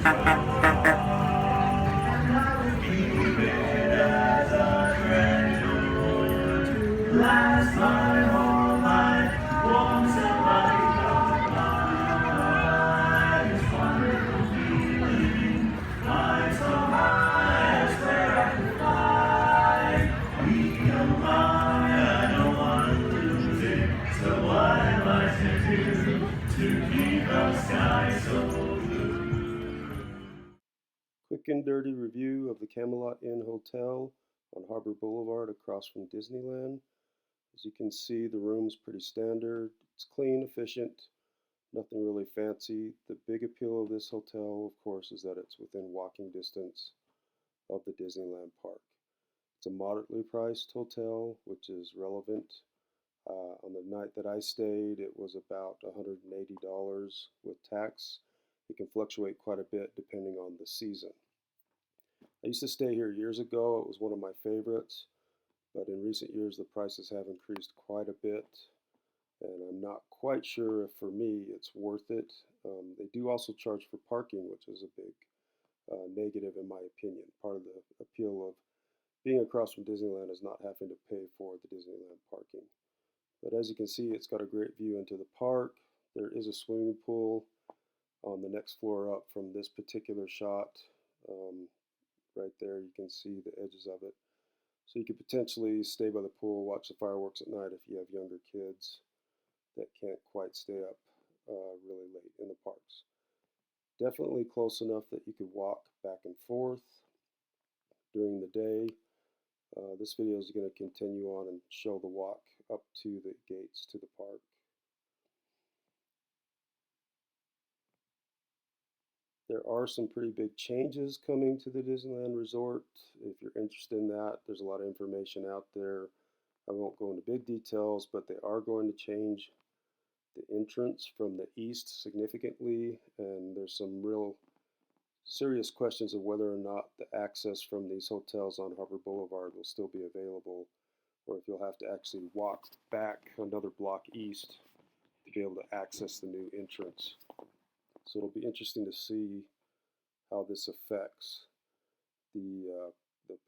Keep it as a treasure. Last my whole life. Won't somebody come by? This wonderful feeling. I'm so high, I swear I can fly. We come on, I don't want to lose it. So what am I to do to keep the sky so blue? Quick and dirty review of the Camelot Inn Hotel on Harbor Boulevard across from Disneyland. As you can see, the room's pretty standard. It's clean, efficient, nothing really fancy. The big appeal of this hotel, of course, is that it's within walking distance of the Disneyland park. It's a moderately priced hotel, which is relevant. On the night that I stayed, it was about $180 with tax. It can fluctuate quite a bit depending on the season. I used to stay here years ago. It was one of my favorites, but in recent years the prices have increased quite a bit, and I'm not quite sure if for me it's worth it. They do also charge for parking, which is a big negative in my opinion. Part of the appeal of being across from Disneyland is not having to pay for the Disneyland parking. But as you can see, it's got a great view into the park. There is a swimming pool on the next floor up from this particular shot. Right there, you can see the edges of it. So you could potentially stay by the pool, watch the fireworks at night if you have younger kids that can't quite stay up really late in the parks. Definitely close enough that you could walk back and forth during the day. This video is going to continue on and show the walk up to the gates to the park. There are some pretty big changes coming to the Disneyland Resort. If you're interested in that, there's a lot of information out there. I won't go into big details, but they are going to change the entrance from the east significantly, and there's some real serious questions of whether or not the access from these hotels on Harbor Boulevard will still be available, or if you'll have to actually walk back another block east to be able to access the new entrance. So it'll be interesting to see how this affects the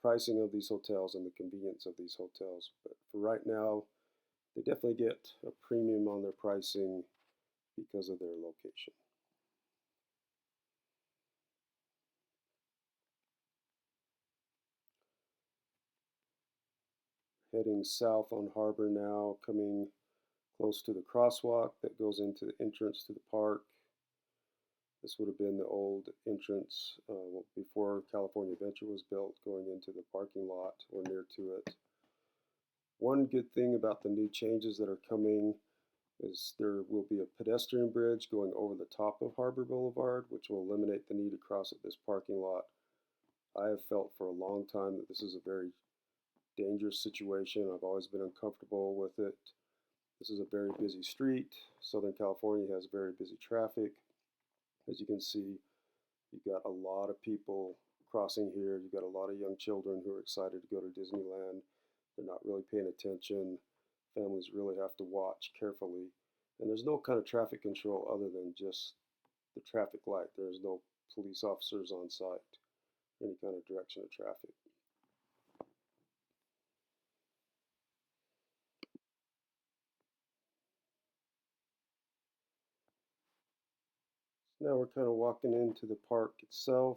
pricing of these hotels and the convenience of these hotels. But for right now, they definitely get a premium on their pricing because of their location. Heading south on Harbor now, coming close to the crosswalk that goes into the entrance to the park. This would have been the old entrance before California Adventure was built, going into the parking lot or near to it. One good thing about the new changes that are coming is there will be a pedestrian bridge going over the top of Harbor Boulevard, which will eliminate the need to cross at this parking lot. I have felt for a long time that this is a very dangerous situation. I've always been uncomfortable with it. This is a very busy street. Southern California has very busy traffic. As you can see, you've got a lot of people crossing here. You've got a lot of young children who are excited to go to Disneyland. They're not really paying attention. Families really have to watch carefully. And there's no kind of traffic control other than just the traffic light. There's no police officers on site, any kind of direction of traffic. So now we're kind of walking into the park itself.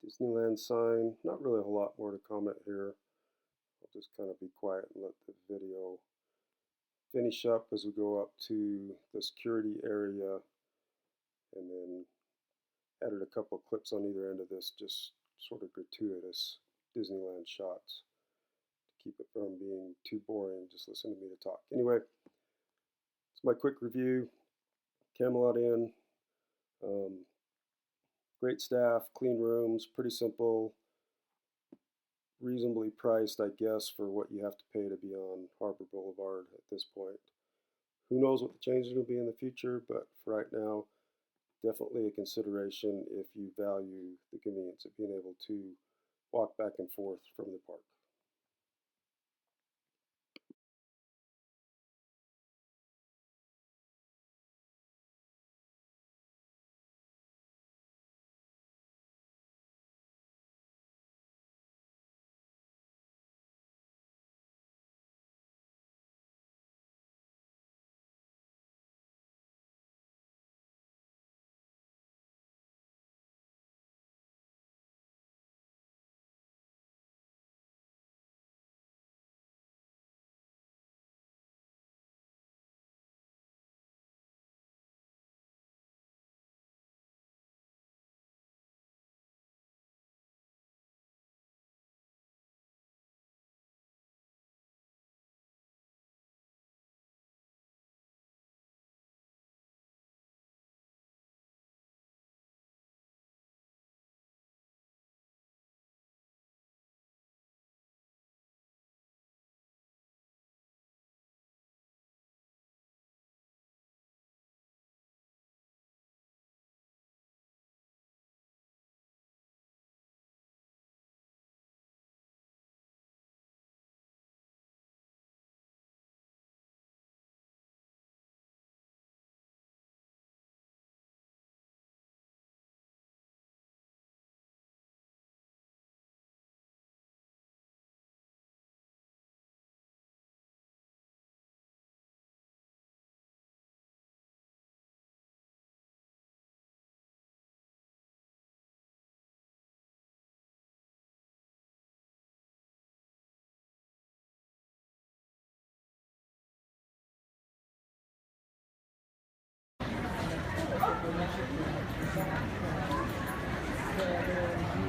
Disneyland sign, not really a whole lot more to comment here. I'll just kind of be quiet and let the video finish up as we go up to the security area, and then added a couple of clips on either end of this, just sort of gratuitous Disneyland shots to keep it from being too boring, just listen to me to talk. Anyway, it's my quick review. Camelot Inn, great staff, clean rooms, pretty simple, reasonably priced, I guess, for what you have to pay to be on Harbor Boulevard at this point. Who knows what the changes will be in the future, but for right now, definitely a consideration if you value the convenience of being able to walk back and forth from the park.